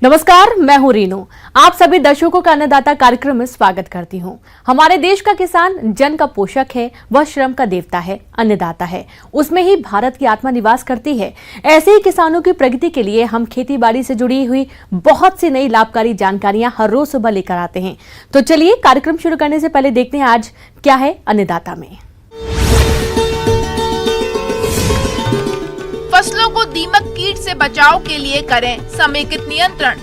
नमस्कार, मैं हूं रीनू। आप सभी दर्शकों का अन्नदाता कार्यक्रम में स्वागत करती हूं। हमारे देश का किसान जन का पोषक है, वह श्रम का देवता है, अन्नदाता है। उसमें ही भारत की आत्मा निवास करती है। ऐसे ही किसानों की प्रगति के लिए हम खेती बाड़ी से जुड़ी हुई बहुत सी नई लाभकारी जानकारियां हर रोज सुबह लेकर आते हैं। तो चलिए कार्यक्रम शुरू करने से पहले देखते हैं आज क्या है अन्नदाता में। फसलों को दीमक कीट से बचाव के लिए करें समेकित नियंत्रण।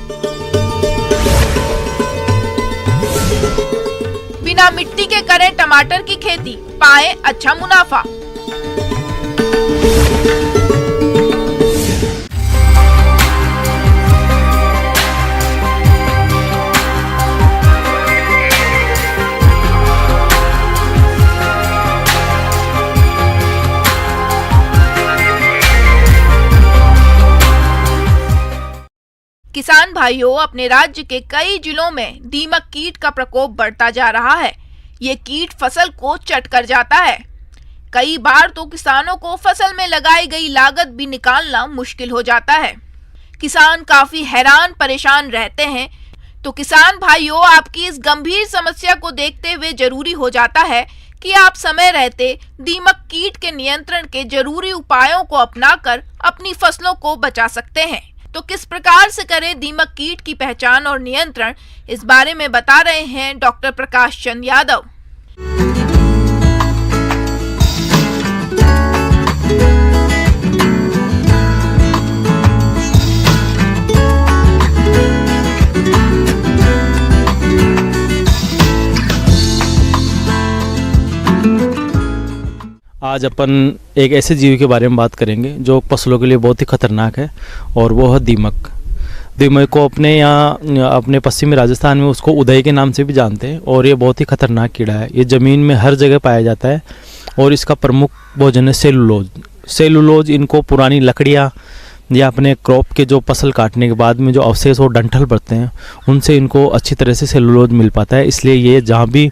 बिना मिट्टी के करें टमाटर की खेती, पाएं अच्छा मुनाफा। किसान भाइयों, अपने राज्य के कई जिलों में दीमक कीट का प्रकोप बढ़ता जा रहा है। ये कीट फसल को चट कर जाता है। कई बार तो किसानों को फसल में लगाई गई लागत भी निकालना मुश्किल हो जाता है। किसान काफी हैरान परेशान रहते हैं। तो किसान भाइयों, आपकी इस गंभीर समस्या को देखते हुए जरूरी हो जाता है कि आप समय रहते दीमक कीट के नियंत्रण के जरूरी उपायों को अपनाकर अपनी फसलों को बचा सकते हैं। तो किस प्रकार से करें दीमक कीट की पहचान और नियंत्रण, इस बारे में बता रहे हैं डॉक्टर प्रकाश चंद यादव। आज अपन एक ऐसे जीव के बारे में बात करेंगे जो फसलों के लिए बहुत ही खतरनाक है, और वो है दीमक। दीमक को अपने यहाँ अपने पश्चिमी राजस्थान में उसको उदय के नाम से भी जानते हैं, और ये बहुत ही खतरनाक कीड़ा है। ये ज़मीन में हर जगह पाया जाता है, और इसका प्रमुख भोजन है सेलुलोज। सेलुलोज इनको पुरानी लकड़ियाँ या अपने क्रॉप के जो फसल काटने के बाद में जो अवशेष और डंठल पड़ते हैं, उनसे इनको अच्छी तरह से सेलुलोज मिल पाता है। इसलिए ये जहाँ भी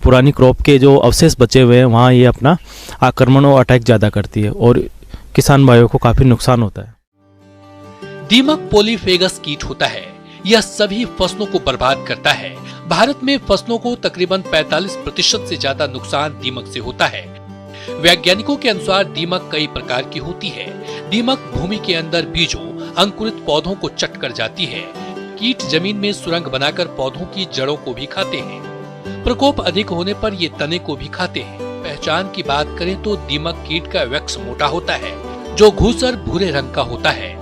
पुरानी क्रॉप के जो अवशेष बचे हुए हैं, वहाँ ये अपना आक्रमण और अटैक ज़्यादा करती है, और किसान भाइयों को काफ़ी नुकसान होता है। दीमक पॉलीफेगस कीट होता है। यह सभी फसलों को बर्बाद करता है। भारत में फसलों को तकरीबन 45% से ज्यादा नुकसान दीमक से होता है। वैज्ञानिकों के अनुसार दीमक कई प्रकार की होती है। दीमक भूमि के अंदर बीजों, अंकुरित पौधों को चट कर जाती है। कीट जमीन में सुरंग बनाकर पौधों की जड़ों को भी खाते हैं। प्रकोप अधिक होने पर ये तने को भी खाते हैं। पहचान की बात करें तो दीमक कीट का वैक्स मोटा होता है, जो घूसर भूरे रंग का होता है,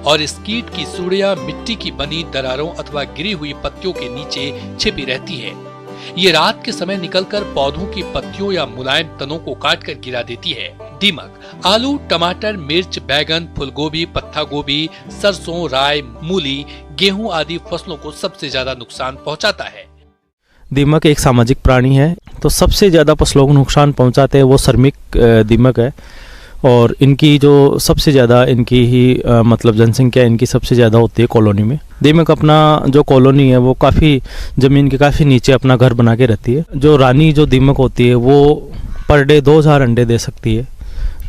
और इस कीट की सुड़ियां मिट्टी की बनी दरारों अथवा गिरी हुई पत्तियों के नीचे छिपी रहती है। ये रात के समय निकलकर पौधों की पत्तियों या मुलायम तनों को काट कर गिरा देती है। दीमक आलू, टमाटर, मिर्च, बैगन, फूलगोभी, पत्ता गोभी, सरसों, राई, मूली, गेहूं आदि फसलों को सबसे ज्यादा नुकसान पहुंचाता है। दीमक एक सामाजिक प्राणी है, तो सबसे ज़्यादा फसलों को नुकसान पहुंचाते हैं वो श्रमिक दीमक है, और इनकी जो सबसे ज़्यादा इनकी ही मतलब जनसंख्या इनकी सबसे ज़्यादा होती है कॉलोनी में। दीमक अपना जो कॉलोनी है वो काफ़ी ज़मीन के काफ़ी नीचे अपना घर बना के रहती है। जो रानी जो दीमक होती है वो पर डे 2000 अंडे दे सकती है।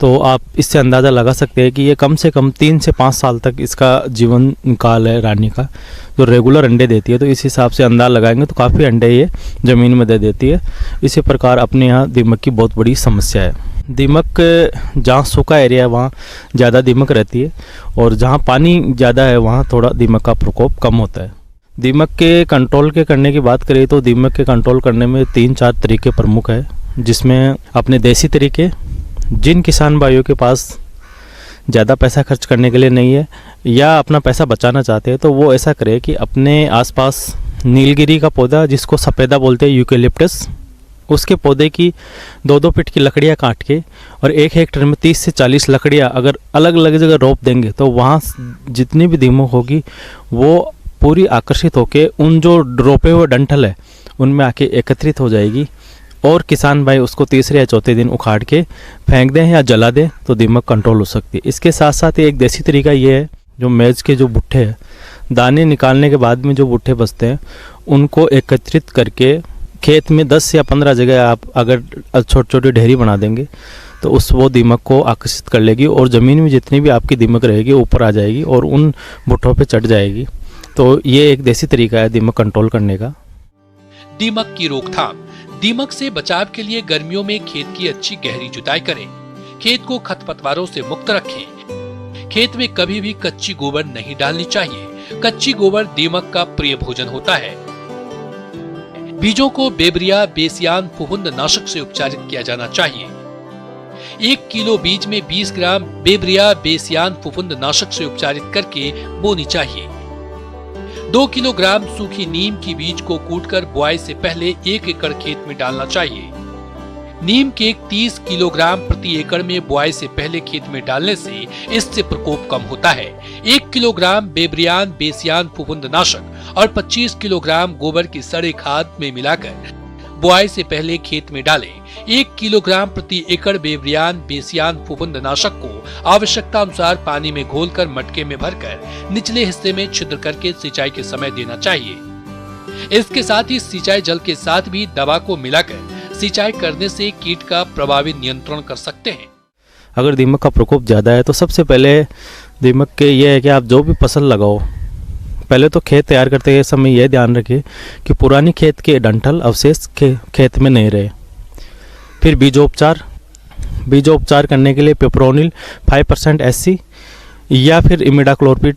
तो आप इससे अंदाज़ा लगा सकते हैं कि ये कम से कम 3 से 5 साल तक इसका जीवन काल है रानी का, जो रेगुलर अंडे देती है। तो इस हिसाब से अंदाज़ा लगाएंगे तो काफ़ी अंडे ये ज़मीन में दे देती है। इसी प्रकार अपने यहाँ दीमक की बहुत बड़ी समस्या है। दीमक जहाँ सूखा एरिया है वहाँ ज़्यादा दीमक रहती है, और जहाँ पानी ज़्यादा है वहाँ थोड़ा दीमक का प्रकोप कम होता है। दीमक के कंट्रोल के करने की बात करें तो दीमक के कंट्रोल करने में 3-4 तरीके प्रमुख है, जिसमें अपने देसी तरीके, जिन किसान भाइयों के पास ज़्यादा पैसा खर्च करने के लिए नहीं है या अपना पैसा बचाना चाहते हैं, तो वो ऐसा करे कि अपने आसपास नीलगिरी का पौधा, जिसको सफ़ेदा बोलते हैं, यूकेलिप्टस, उसके पौधे की 2-2 फीट की लकड़ियाँ काट के और 1 हेक्टेयर में 30 से 40 लकड़ियाँ अगर अलग अलग जगह रोप देंगे, तो वहाँ जितनी भी दीमक होगी वो पूरी आकर्षित होके उन जो रोपे हुए डंठल है उनमें आके एकत्रित हो जाएगी, और किसान भाई उसको तीसरे या चौथे दिन उखाड़ के फेंक दें या जला दें तो दीमक कंट्रोल हो सकती है। इसके साथ साथ एक देसी तरीका ये है, जो मेज के जो बुट्ठे हैं, दाने निकालने के बाद में जो बुट्ठे बचते हैं उनको एकत्रित करके खेत में 10 या 15 जगह आप अगर छोटी छोटी ढेरी बना देंगे तो उस वो दीमक को आकर्षित कर लेगी, और ज़मीन में जितनी भी आपकी दीमक रहेगी ऊपर आ जाएगी और उन बुट्ठों पे चढ़ जाएगी, तो ये एक देसी तरीका है दीमक कंट्रोल करने का। दीमक की रोकथाम। दीमक से बचाव के लिए गर्मियों में खेत की अच्छी गहरी जुताई करें। खेत को खरपतवारों से मुक्त रखें। खेत में कभी भी कच्ची गोबर नहीं डालनी चाहिए। कच्ची गोबर दीमक का प्रिय भोजन होता है। बीजों को बेबरिया बेसियान फफूंद नाशक से उपचारित किया जाना चाहिए। 1 किलो बीज में 20 ग्राम बेबरिया बेसियान फफूंद नाशक से उपचारित करके बोनी चाहिए। 2 किलोग्राम सूखी नीम की बीज को कूटकर बुआई से पहले 1 एकड़ खेत में डालना चाहिए। नीम के 30 किलोग्राम प्रति एकड़ में बुआई से पहले खेत में डालने से इससे प्रकोप कम होता है। 1 किलोग्राम बेबरियान बेसियान फफूंदनाशक और 25 किलोग्राम गोबर की सड़े खाद में मिलाकर बुआई से पहले खेत में डालें। 1 किलोग्राम प्रति एकड़ बेबरियान बेसियान फफूंदनाशक को आवश्यकता अनुसार पानी में घोलकर मटके में भरकर निचले हिस्से में छिद्र करके सिंचाई के समय देना चाहिए। इसके साथ ही सिंचाई जल के साथ भी दवा को मिलाकर सिंचाई करने से कीट का प्रभावी नियंत्रण कर सकते हैं। अगर दीमक का प्रकोप ज़्यादा है तो सबसे पहले दीमक के ये है कि आप जो भी फसल लगाओ, पहले तो खेत तैयार करते समय यह ध्यान रखिए कि पुरानी खेत के डंठल अवशेष खेत में नहीं रहे। फिर बीजोपचार करने के लिए पेप्रोनिल 5% SC या फिर इमिडाक्लोरपिड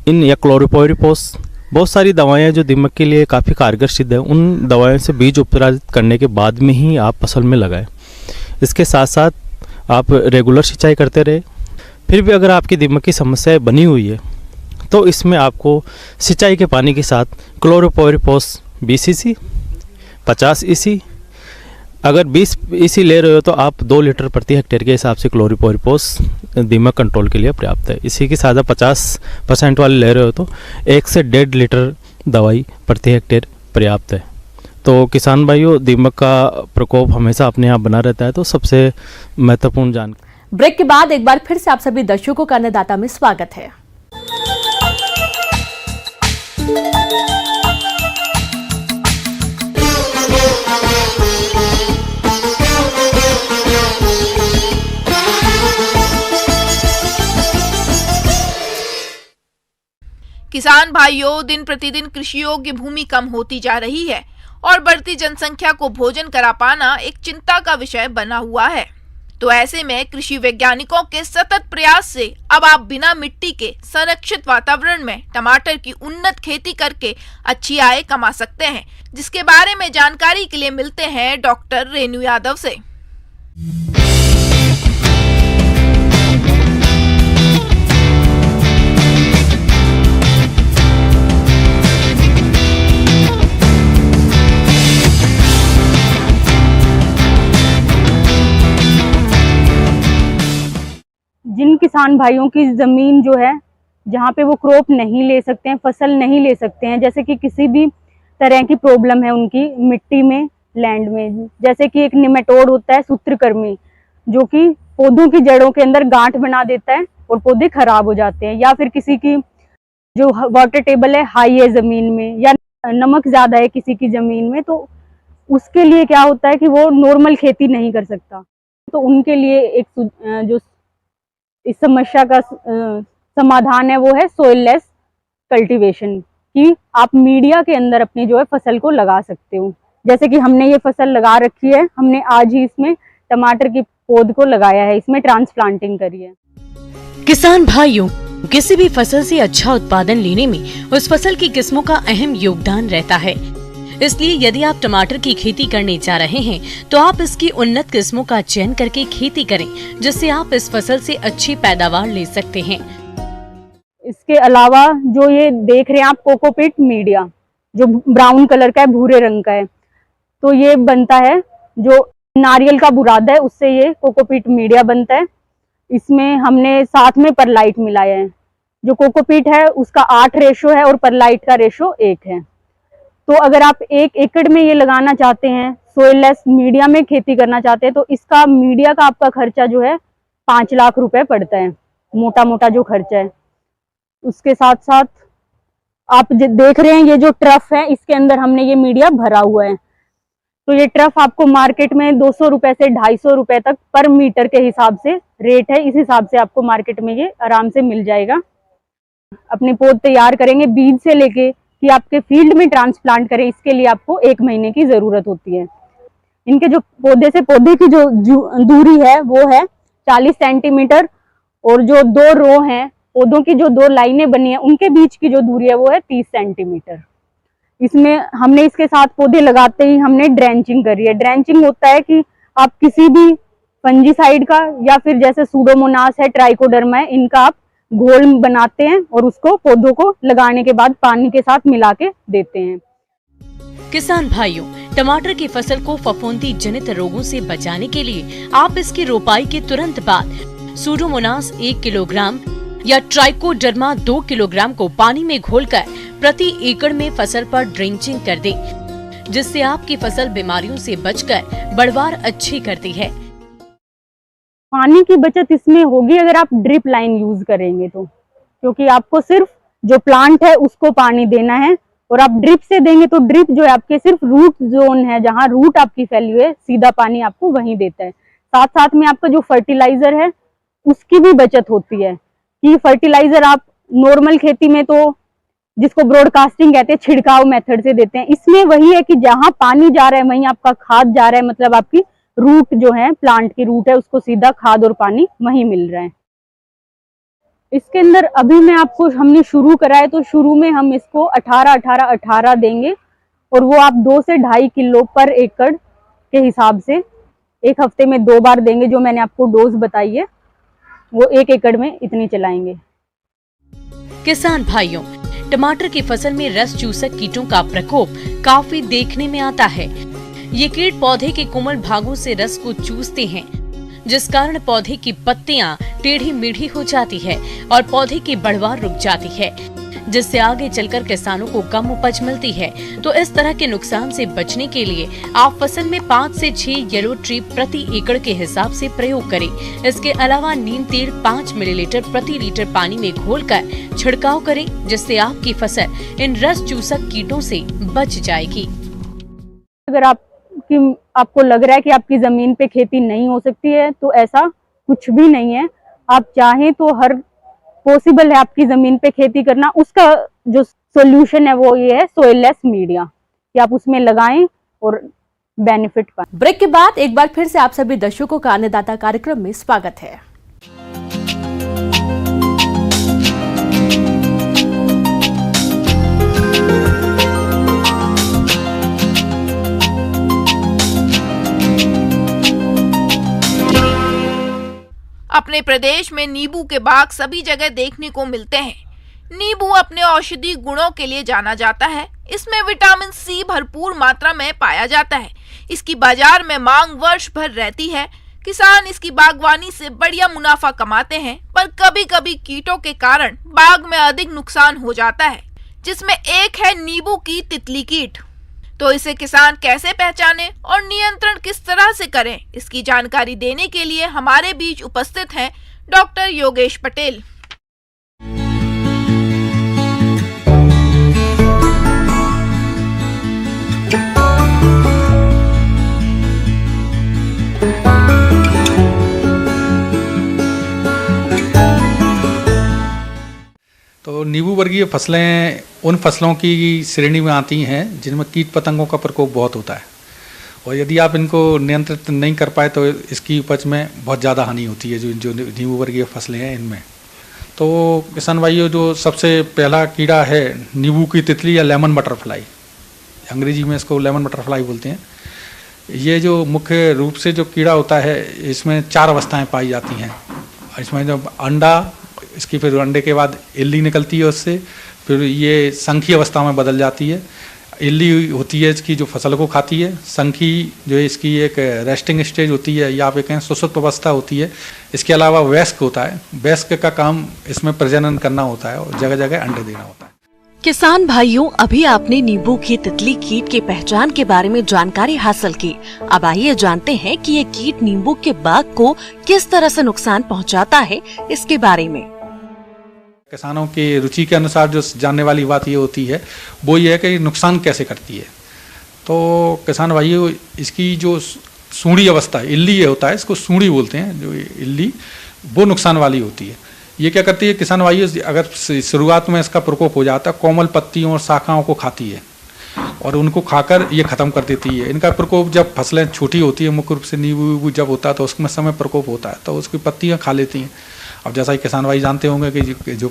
इन या क्लोरोपाइरिफॉस, बहुत सारी दवाएं जो दीमक के लिए काफ़ी कारगर सिद्ध है। उन दवाओं से बीज उपचारित करने के बाद में ही आप फसल में लगाएं। इसके साथ साथ आप रेगुलर सिंचाई करते रहे। फिर भी अगर आपकी दीमक की समस्या बनी हुई है तो इसमें आपको सिंचाई के पानी के साथ क्लोरोपाइरिफॉस 20 EC 50 EC, अगर 20 EC ले रहे हो तो आप 2 लीटर प्रति हेक्टेयर के हिसाब से क्लोरोपाइरिफॉस दीमक कंट्रोल के लिए पर्याप्त है। इसी के साथ 50% वाले ले रहे हो तो 1 से 1.5 लीटर दवाई प्रति हेक्टेयर पर्याप्त है। तो किसान भाइयों, दीमक का प्रकोप हमेशा अपने आप बना रहता है, तो सबसे महत्वपूर्ण जानकारी। ब्रेक के बाद एक बार फिर से आप सभी दर्शकों का अन्नदाता में स्वागत है। किसान भाइयों, दिन प्रतिदिन कृषि योग्य भूमि कम होती जा रही है और बढ़ती जनसंख्या को भोजन करा पाना एक चिंता का विषय बना हुआ है। तो ऐसे में कृषि वैज्ञानिकों के सतत प्रयास से अब आप बिना मिट्टी के संरक्षित वातावरण में टमाटर की उन्नत खेती करके अच्छी आय कमा सकते हैं, जिसके बारे में जानकारी के लिए मिलते हैं डॉक्टर रेणु यादव से। जिन किसान भाइयों की ज़मीन जो है जहाँ पे वो क्रॉप नहीं ले सकते हैं, फसल नहीं ले सकते हैं, जैसे कि किसी भी तरह की प्रॉब्लम है उनकी मिट्टी में, लैंड में, जैसे कि एक निमेटोड होता है सूत्रकृमि, जो कि पौधों की जड़ों के अंदर गांठ बना देता है और पौधे खराब हो जाते हैं। या फिर किसी की जो वाटर टेबल है हाई है ज़मीन में, या नमक ज़्यादा है किसी की ज़मीन में, तो उसके लिए क्या होता है कि वो नॉर्मल खेती नहीं कर सकता। तो उनके लिए एक जो इस समस्या का समाधान है वो है सोइल लेस कल्टीवेशन, कि आप मीडिया के अंदर अपनी जो है फसल को लगा सकते हो। जैसे कि हमने ये फसल लगा रखी है, हमने आज ही इसमें टमाटर की पौध को लगाया है, इसमें ट्रांसप्लांटिंग करी है। किसान भाइयों, किसी भी फसल से अच्छा उत्पादन लेने में उस फसल की किस्मों का अहम योगदान रहता है। इसलिए यदि आप टमाटर की खेती करने जा रहे हैं तो आप इसकी उन्नत किस्मों का चयन करके खेती करें, जिससे आप इस फसल से अच्छी पैदावार ले सकते हैं। इसके अलावा जो ये देख रहे हैं आप कोकोपीट मीडिया, जो ब्राउन कलर का है, भूरे रंग का है, तो ये बनता है जो नारियल का बुरादा है, उससे ये कोकोपीट मीडिया बनता है। इसमें हमने साथ में परलाइट मिलाया है। जो कोकोपीट है उसका 8 रेशो है और परलाइट का रेशो 1 है। तो अगर आप 1 एकड़ में ये लगाना चाहते हैं, सोइल लेस मीडिया में खेती करना चाहते हैं, तो इसका मीडिया का आपका खर्चा जो है 5 लाख रुपए पड़ता है, मोटा मोटा जो खर्चा है। उसके साथ साथ आप देख रहे हैं ये जो ट्रफ है, इसके अंदर हमने ये मीडिया भरा हुआ है। तो ये ट्रफ आपको मार्केट में 200 रुपए से 250 रुपए तक पर मीटर के हिसाब से रेट है। इस हिसाब से आपको मार्केट में ये आराम से मिल जाएगा। अपने पौध तैयार करेंगे बीज से लेके कि आपके फील्ड में ट्रांसप्लांट करें, इसके लिए आपको 1 महीने की जरूरत होती है। इनके जो पौधे से पौधे की जो दूरी है वो है 40 सेंटीमीटर, और जो 2 रो हैं पौधों की, जो 2 लाइनें बनी है उनके बीच की जो दूरी है वो है 30 सेंटीमीटर। इसमें हमने इसके साथ पौधे लगाते ही हमने ड्रेंचिंग करी है। ड्रेंचिंग होता है कि आप किसी भी फंजीसाइड का या फिर जैसे सूडोमोनास है, ट्राइकोडर्मा है, इनका आप घोल बनाते हैं और उसको पौधों को लगाने के बाद पानी के साथ मिला के देते हैं। किसान भाइयों, टमाटर की फसल को फफूंदी जनित रोगों से बचाने के लिए आप इसकी रोपाई के तुरंत बाद सूडोमोनास 1 किलोग्राम या ट्राइकोडर्मा 2 किलोग्राम को पानी में घोलकर प्रति एकड़ में फसल पर ड्रेंचिंग कर दें, जिससे आपकी फसल बीमारियों से बचकर बढ़वार अच्छी करती है। पानी की बचत इसमें होगी अगर आप ड्रिप लाइन यूज करेंगे तो, क्योंकि आपको सिर्फ जो प्लांट है उसको पानी देना है, और आप ड्रिप से देंगे तो ड्रिप जो है आपके सिर्फ रूट जोन है, जहाँ रूट आपकी फैली हुई है, सीधा पानी आपको वहीं देता है। साथ साथ में आपका जो फर्टिलाइजर है उसकी भी बचत होती है कि फर्टिलाइजर आप नॉर्मल खेती में तो जिसको ब्रॉडकास्टिंग कहते हैं छिड़काव मेथड से देते हैं, इसमें वही है कि जहाँ पानी जा रहा है वहीं आपका खाद जा रहा है, मतलब आपकी रूट जो है, प्लांट की रूट है, उसको सीधा खाद और पानी वहीं मिल रहा है। इसके अंदर अभी मैं आपको, हमने शुरू करा है तो शुरू में हम इसको 18-18-18 देंगे, और वो आप 2 से 2.5 किलो पर एकड़ के हिसाब से 1 हफ्ते में 2 बार देंगे। जो मैंने आपको डोज बताई है वो 1 एकड़ में इतनी चलाएंगे। किसान भाइयों, टमाटर की फसल में रस चूसक कीटों का प्रकोप काफी देखने में आता है। ये कीट पौधे के कोमल भागों से रस को चूसते हैं, जिस कारण पौधे की पत्तियां टेढ़ी मेढ़ी हो जाती है और पौधे की बढ़वार रुक जाती है, जिससे आगे चलकर किसानों को कम उपज मिलती है। तो इस तरह के नुकसान से बचने के लिए आप फसल में 5 से 6 येलो ट्रिप प्रति एकड़ के हिसाब से प्रयोग करें। इसके अलावा नीम तेल 5 मिलीलीटर प्रति लीटर पानी में घोलकर छिड़काव करें, जिससे आपकी फसल इन रस चूसक कीटों से बच जाएगी। अगर आपको लग रहा है कि आपकी जमीन पे खेती नहीं हो सकती है तो ऐसा कुछ भी नहीं है। आप चाहें तो हर पॉसिबल है आपकी जमीन पे खेती करना। उसका जो सॉल्यूशन है वो ये है सोइललेस मीडिया, कि आप उसमें लगाएं और बेनिफिट पाएं। ब्रेक के बाद एक बार फिर से आप सभी दर्शकों का अन्नदाता कार्यक्रम में स्वागत है। अपने प्रदेश में नींबू के बाग सभी जगह देखने को मिलते हैं। नींबू अपने औषधि गुणों के लिए जाना जाता है। इसमें विटामिन सी भरपूर मात्रा में पाया जाता है। इसकी बाजार में मांग वर्ष भर रहती है। किसान इसकी बागवानी से बढ़िया मुनाफा कमाते हैं, पर कभी कभी कीटों के कारण बाग में अधिक नुकसान हो जाता है, जिसमें एक है नींबू की तितली कीट। तो इसे किसान कैसे पहचाने और नियंत्रण किस तरह से करें, इसकी जानकारी देने के लिए हमारे बीच उपस्थित हैं डॉक्टर योगेश पटेल। तो नींबू वर्गीय फसलें उन फसलों की श्रेणी में आती हैं जिनमें कीट पतंगों का प्रकोप बहुत होता है, और यदि आप इनको नियंत्रित नहीं कर पाए तो इसकी उपज में बहुत ज़्यादा हानि होती है। जो नींबू वर्गीय फसलें हैं इनमें तो किसान भाइयों, जो सबसे पहला कीड़ा है नींबू की तितली या लेमन बटरफ्लाई, अंग्रेजी में इसको लेमन बटरफ्लाई बोलते हैं। ये जो मुख्य रूप से जो कीड़ा होता है, इसमें 4 अवस्थाएँ पाई जाती हैं। इसमें जो अंडा, इसकी फिर अंडे के बाद इल्ली निकलती है, उससे फिर ये संखी अवस्था में बदल जाती है। इल्ली होती है इसकी जो फसल को खाती है, संखी जो है इसकी एक रेस्टिंग स्टेज होती है, या आप कहें सुसुप्त अवस्था होती है। इसके अलावा वयस्क होता है। वयस्क का काम इसमें प्रजनन करना होता है और जगह जगह अंडे देना होता है। किसान भाइयों, अभी आपने नींबू की तितली कीट के पहचान के बारे में जानकारी हासिल की। अब आइए जानते हैं कि ये कीट नींबू के बाग को किस तरह से नुकसान पहुंचाता है, इसके बारे में। किसानों की रुचि के अनुसार जो जानने वाली बात ये होती है वो ये है कि नुकसान कैसे करती है। तो किसान भाइयों, इसकी जो सूढ़ी अवस्था है, इल्ली ये होता है, इसको सूढ़ी बोलते हैं, जो इल्ली वो नुकसान वाली होती है। ये क्या करती है किसान भाइयों, अगर शुरुआत में इसका प्रकोप हो जाता है, कोमल पत्तियों और शाखाओं को खाती है और उनको खाकर ये ख़त्म कर देती है। इनका प्रकोप जब फसलें छोटी होती है, मुख्य रूप से नींबू जब होता है तो उसमें समय प्रकोप होता है, तो उसकी पत्तियाँ खा लेती हैं। अब जैसा कि किसान भाई जानते होंगे कि जो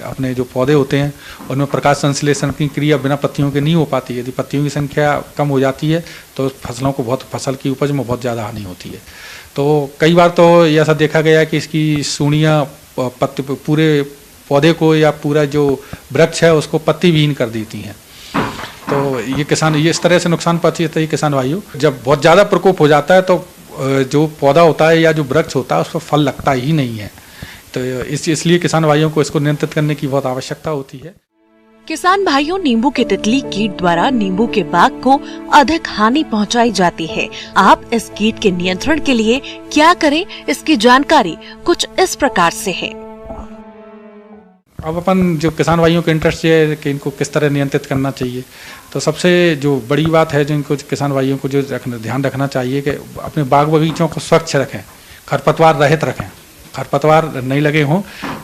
अपने जो पौधे होते हैं उनमें प्रकाश संश्लेषण की क्रिया बिना पत्तियों के नहीं हो पाती है। यदि पत्तियों की संख्या कम हो जाती है तो फसलों को फसल की उपज में बहुत ज़्यादा हानि होती है। तो कई बार तो ऐसा देखा गया कि इसकी सूढ़ियाँ पत्ते पूरे पौधे को या पूरा जो वृक्ष है उसको पत्ती विहीन कर देती हैं। तो ये इस तरह से नुकसान पहुंचता है किसान भाइयों। जब बहुत ज़्यादा प्रकोप हो जाता है तो जो पौधा होता है या जो वृक्ष होता है उस पर फल लगता ही नहीं है। तो इसलिए किसान भाइयों को इसको नियंत्रित करने की बहुत आवश्यकता होती है। किसान भाइयों, नींबू के तितली कीट द्वारा नींबू के बाग को अधिक हानि पहुंचाई जाती है। आप इस कीट के नियंत्रण के लिए क्या करें, इसकी जानकारी कुछ इस प्रकार से है। अब अपन जो किसान भाइयों के इंटरेस्ट है कि इनको किस तरह नियंत्रित करना चाहिए, तो सबसे जो बड़ी बात है जो इनको किसान भाइयों को जो ध्यान रखना चाहिए कि अपने बाग बगीचों को स्वच्छ रखें, खरपतवार रहित रखें, खरपतवार नहीं लगे हों,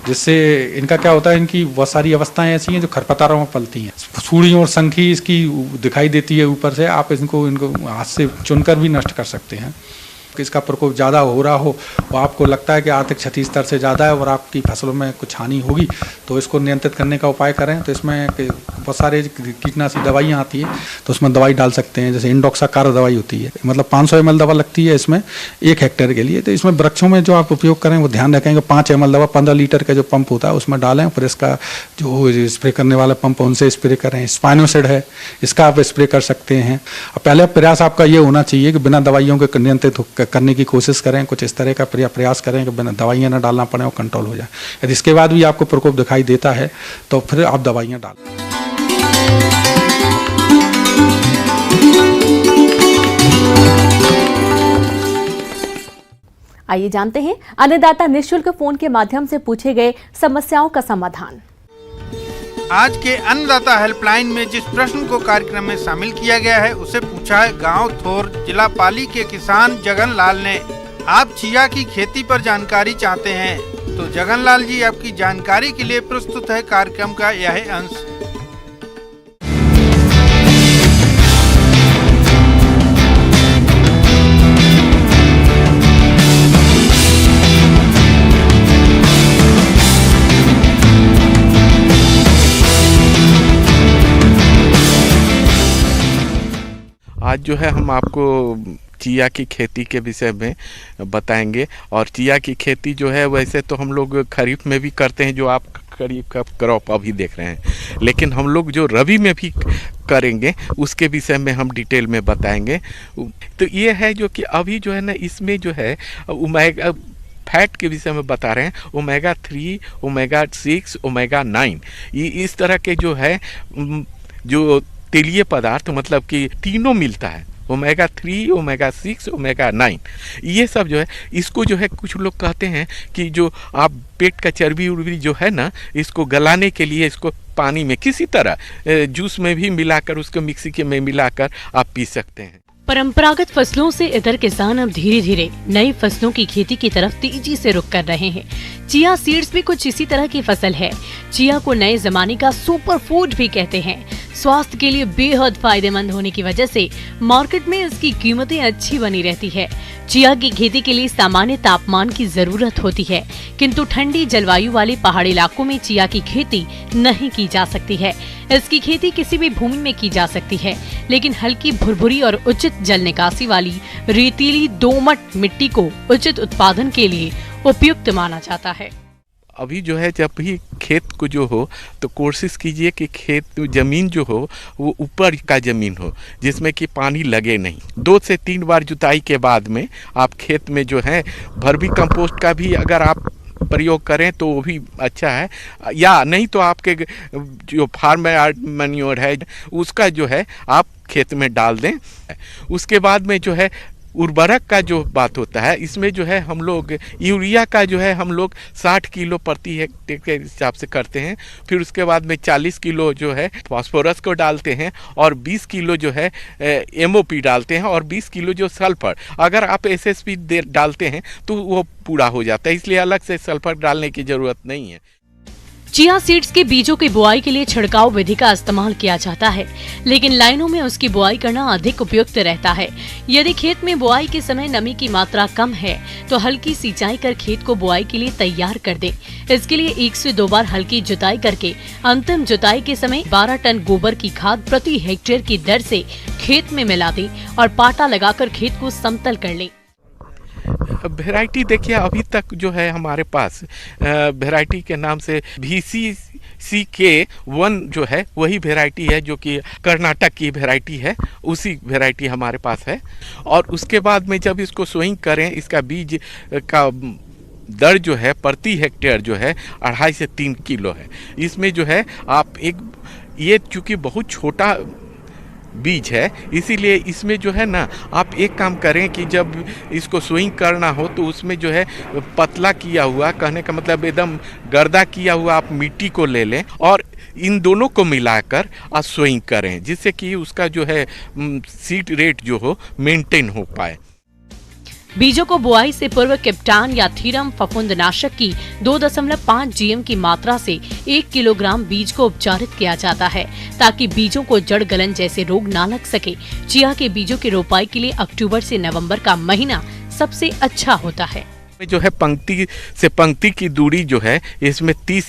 जिससे इनका क्या होता है, इनकी बहुत सारी अवस्थाएं ऐसी हैं जो खरपतवारों में पलती हैं। सूढ़ी और संखी इसकी दिखाई देती है ऊपर से, आप इनको हाथ से चुनकर भी नष्ट कर सकते हैं। इसका प्रकोप ज़्यादा हो रहा हो और आपको लगता है कि आर्थिक क्षति स्तर से ज़्यादा है और आपकी फसलों में कुछ हानि होगी, तो इसको नियंत्रित करने का उपाय करें। तो इसमें बहुत सारे कीटनाशी दवाइयाँ आती है, तो उसमें दवाई डाल सकते हैं। जैसे इंडोक्साकार दवाई होती है, मतलब 500 ml दवा लगती है इसमें 1 हेक्टेयर के लिए। तो इसमें वृक्षों में जो आप उपयोग करें वो ध्यान रखें कि 5 ml दवा 15 लीटर का जो पंप होता है उसमें डालें। फिर इसका जो स्प्रे करने वाला पंप है उनसे स्प्रे करें। स्पाइनोसाइड है, इसका आप स्प्रे कर सकते हैं। पहले प्रयास आपका ये होना चाहिए कि बिना दवाइयों के नियंत्रित करने की कोशिश करें, कुछ इस तरह का प्रयास करें कि बिना दवाइयाँ ना डालना पड़े और कंट्रोल हो जाए। यदि इसके बाद भी आपको प्रकोप दिखाई देता है तो फिर आप दवाइयाँ डालें। आइए जानते हैं अन्नदाता निःशुल्क फोन के माध्यम से पूछे गए समस्याओं का समाधान। आज के अन्नदाता हेल्पलाइन में जिस प्रश्न को कार्यक्रम में शामिल किया गया है उसे पूछा है गांव थोर जिला पाली के किसान जगन लाल ने। आप चिया की खेती पर जानकारी चाहते हैं तो जगन लाल जी आपकी जानकारी के लिए प्रस्तुत है कार्यक्रम का यह अंश। आज जो है हम आपको चिया की खेती के विषय में बताएंगे। और चिया की खेती जो है वैसे तो हम लोग खरीफ में भी करते हैं, जो आप खरीफ का क्रॉप अभी देख रहे हैं, लेकिन हम लोग जो रबी में भी करेंगे उसके विषय में हम डिटेल में बताएंगे। तो ये है जो कि अभी जो है ना इसमें जो है ओमेगा फैट के विषय में बता रहे हैं, ओमेगा 3, ओमेगा 6, ओमेगा 9, ये इस तरह के जो है जो तेलीय पदार्थ मतलब कि तीनों मिलता है, ओमेगा 3, ओमेगा 6, ओमेगा 9। ये सब जो है इसको जो है कुछ लोग कहते हैं कि जो आप पेट का चर्बी उर्बी जो है ना इसको गलाने के लिए इसको पानी में किसी तरह जूस में भी मिलाकर उसको मिक्सी के में मिलाकर आप पी सकते हैं। परंपरागत फसलों से इतर किसान अब धीरे धीरे नई फसलों की खेती की तरफ तेजी से रुख कर रहे हैं। चिया सीड्स भी कुछ इसी तरह की फसल है। चिया को नए जमाने का सुपर फूड भी कहते हैं। स्वास्थ्य के लिए बेहद फायदेमंद होने की वजह से मार्केट में इसकी कीमतें अच्छी बनी रहती है। चिया की खेती के लिए सामान्य तापमान की जरूरत होती है, किंतु ठंडी जलवायु वाले पहाड़ी इलाकों में चिया की खेती नहीं की जा सकती है। इसकी खेती किसी भी भूमि में की जा सकती है, लेकिन हल्की भुरभुरी और उचित जल निकासी वाली रेतीली दोमट मिट्टी को उचित उत्पादन के लिए उपयुक्त माना जाता है। अभी जो है जब भी खेत को जो हो तो कोशिश कीजिए कि खेत जमीन जो हो वो ऊपर का जमीन हो जिसमें कि पानी लगे नहीं। 2 से 3 बार जुताई के बाद में आप खेत में जो है वर्मी कंपोस्ट का भी अगर आप प्रयोग करें तो वो भी अच्छा है, या नहीं तो आपके जो फार्म मैन्योर है उसका जो है आप खेत में डाल दें। उसके बाद में जो है उर्वरक का जो बात होता है, इसमें जो है हम लोग यूरिया का जो है हम लोग 60 किलो प्रति हेक्टेयर के हिसाब से करते हैं। फिर उसके बाद में 40 किलो जो है फास्फोरस को डालते हैं और 20 किलो जो है MOP डालते हैं और 20 किलो जो सल्फर, अगर आप SSP डालते हैं तो वो पूरा हो जाता है, इसलिए अलग से सल्फर डालने की जरूरत नहीं है। चिया सीड्स के बीजों की बुआई के लिए छिड़काव विधि का इस्तेमाल किया जाता है, लेकिन लाइनों में उसकी बुआई करना अधिक उपयुक्त रहता है। यदि खेत में बुआई के समय नमी की मात्रा कम है तो हल्की सिंचाई कर खेत को बुआई के लिए तैयार कर दें। इसके लिए 1 से 2 बार हल्की जुताई करके अंतिम जुताई के समय 12 टन गोबर की खाद प्रति हेक्टेयर की दर से खेत में मिला दें और पाटा लगाकर खेत को समतल कर लें। वैरायटी देखिए, अभी तक जो है हमारे पास वैरायटी के नाम से VCCK1 जो है वही वैरायटी है, जो कि कर्नाटक की वैरायटी है, उसी वैरायटी हमारे पास है। और उसके बाद में जब इसको सोइंग करें, इसका बीज का दर जो है प्रति हेक्टेयर जो है 2.5 से 3 किलो है। इसमें जो है आप ये चूँकि बहुत छोटा बीज है, इसीलिए इसमें जो है ना आप एक काम करें कि जब इसको सोइंग करना हो तो उसमें जो है पतला किया हुआ, कहने का मतलब एकदम गर्दा किया हुआ आप मिट्टी को ले लें और इन दोनों को मिलाकर आप सोइंग करें, जिससे कि उसका जो है सीड रेट जो हो मेंटेन हो पाए। बीजों को बुआई से पूर्व कैप्टान या थीरम फफूंदनाशक की 2.5 GM की मात्रा से 1 किलोग्राम बीज को उपचारित किया जाता है, ताकि बीजों को जड़ गलन जैसे रोग ना लग सके। चिया के बीजों की रोपाई के लिए अक्टूबर से नवंबर का महीना सबसे अच्छा होता है। जो है पंक्ति से पंक्ति की दूरी जो है इसमें 30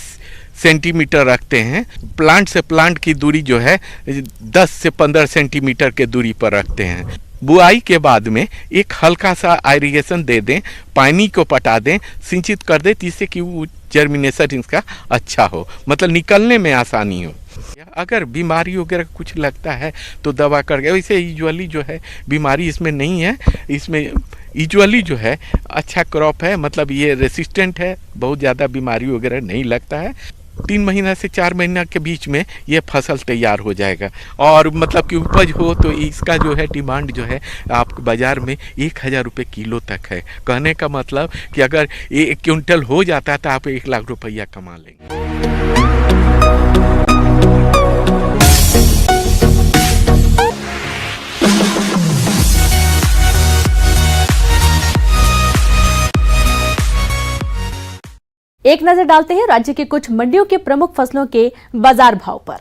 सेंटीमीटर रखते हैं। प्लांट से प्लांट की दूरी जो है 10 से 15 सेंटीमीटर के दूरी पर रखते हैं। बुआई के बाद में एक हल्का सा इरिगेशन दे दें, पानी को पटा दें, सिंचित कर दें, जिससे कि वो जर्मिनेशन इसका अच्छा हो, मतलब निकलने में आसानी हो। अगर बीमारी वगैरह कुछ लगता है तो दवा करके, वैसे यूजुअली जो है बीमारी इसमें नहीं है। इसमें यूजुअली जो है अच्छा क्रॉप है, मतलब ये रेसिस्टेंट है, बहुत ज़्यादा बीमारी वगैरह नहीं लगता है। 3 महीना से 4 महीना के बीच में ये फसल तैयार हो जाएगा और मतलब कि उपज हो तो इसका जो है डिमांड जो है आपको बाज़ार में 1000 रुपये किलो तक है। कहने का मतलब कि अगर 1 क्विंटल हो जाता है तो आप 1 लाख रुपया कमा लेंगे। एक नजर डालते हैं राज्य के कुछ मंडियों के प्रमुख फसलों के बाजार भाव पर।